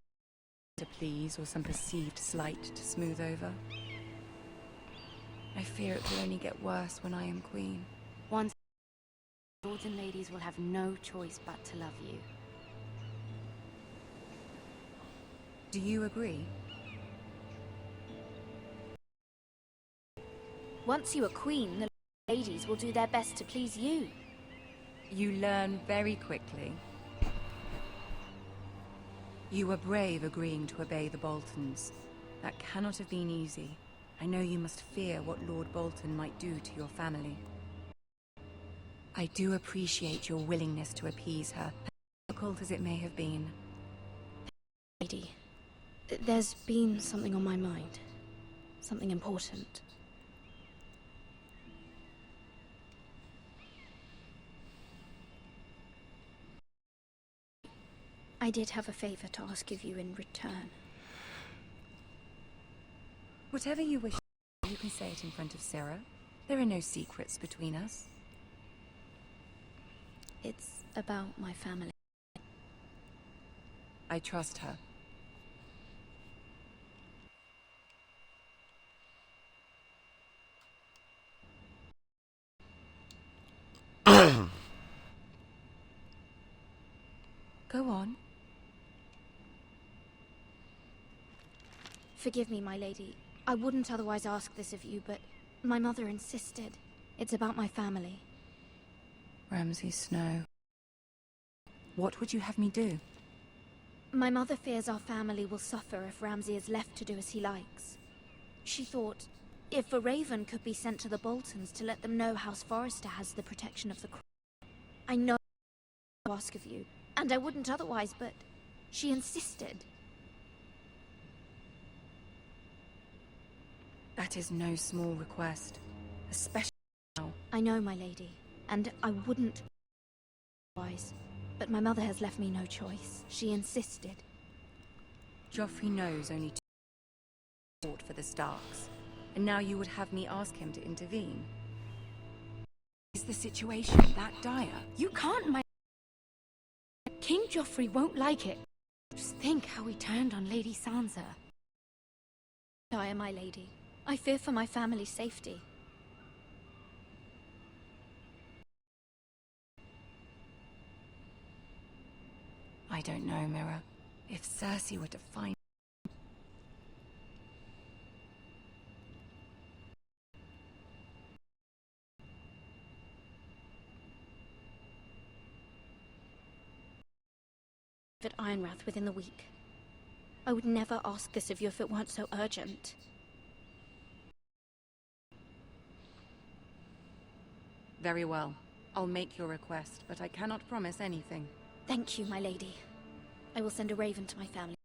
S12: to please or some perceived slight to smooth over. I fear it will only get worse when I am queen.
S5: Once lords and ladies will have no choice but to love you.
S12: Do you agree?
S6: Once you are queen, the ladies will do their best to please you.
S12: You learn very quickly. You were brave agreeing to obey the Boltons. That cannot have been easy. I know you must fear what Lord Bolton might do to your family. I do appreciate your willingness to appease her, as difficult as it may have been.
S6: Lady, there's been something on my mind. Something important. I did have a favor to ask of you in return.
S12: Whatever you wish, you can say it in front of Sarah. There are no secrets between us.
S6: It's about my family.
S12: I trust her. Go on.
S6: Forgive me, my lady. I wouldn't otherwise ask this of you, but my mother insisted. It's about my family.
S12: Ramsay Snow. What would you have me do?
S6: My mother fears our family will suffer if Ramsay is left to do as he likes. She thought, if a raven could be sent to the Boltons to let them know House Forrester has the protection of the crown. I know to ask of you, and I wouldn't otherwise, but she insisted.
S12: That is no small request, especially now.
S6: I know, my lady, and I wouldn't otherwise. But my mother has left me no choice. She insisted.
S12: Joffrey knows only two fought for the Starks, and now you would have me ask him to intervene. Is the situation that dire?
S6: You can't, my... King Joffrey won't like it. Just think how he turned on Lady Sansa. Dire, my lady. I fear for my family's safety.
S12: I don't know, Mira. If Cersei were to find...
S6: At Ironrath within the week. I would never ask this of you if it weren't so urgent.
S12: Very well. I'll make your request, but I cannot promise anything.
S6: Thank you, my lady. I will send a raven to my family.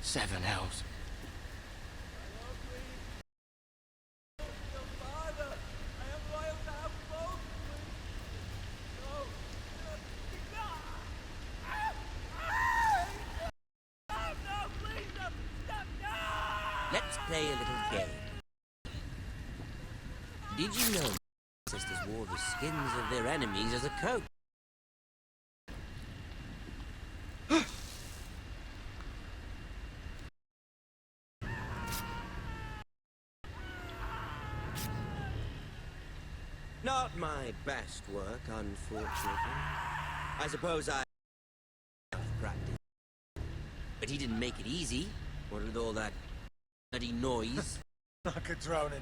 S1: Seven hells.
S13: Let's play a little game. Did you know ancestors wore the skins of their enemies as a coat? Not my best work, unfortunately. I suppose I practice. But he didn't make it easy. What with all that bloody noise?
S7: Like a drowning.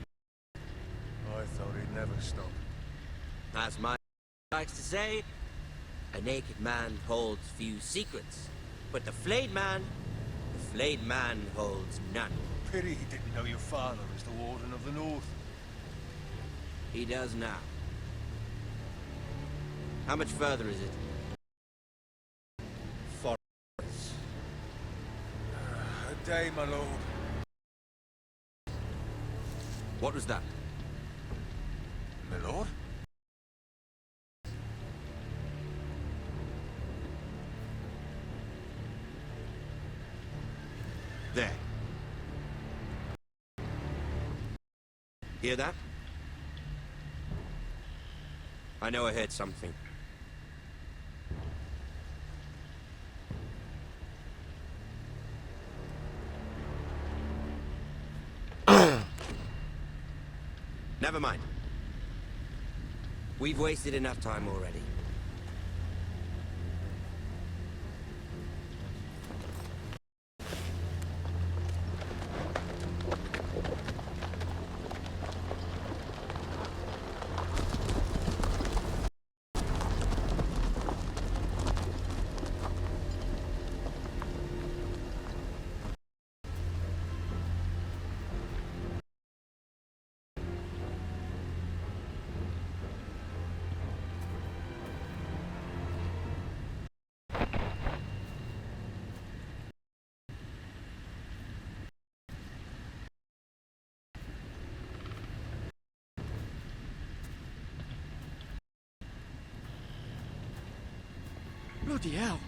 S7: I thought he'd never stop.
S13: As my likes to say, a naked man holds few secrets. But the flayed man holds none.
S7: Pity he didn't know your father is the Warden of the North.
S13: He does now. How much further is it? 4 hours.
S7: A day, my lord.
S13: What was that?
S7: My lord?
S13: There. Hear that? I know I heard something. Never mind. We've wasted enough time already.
S3: Bloody hell.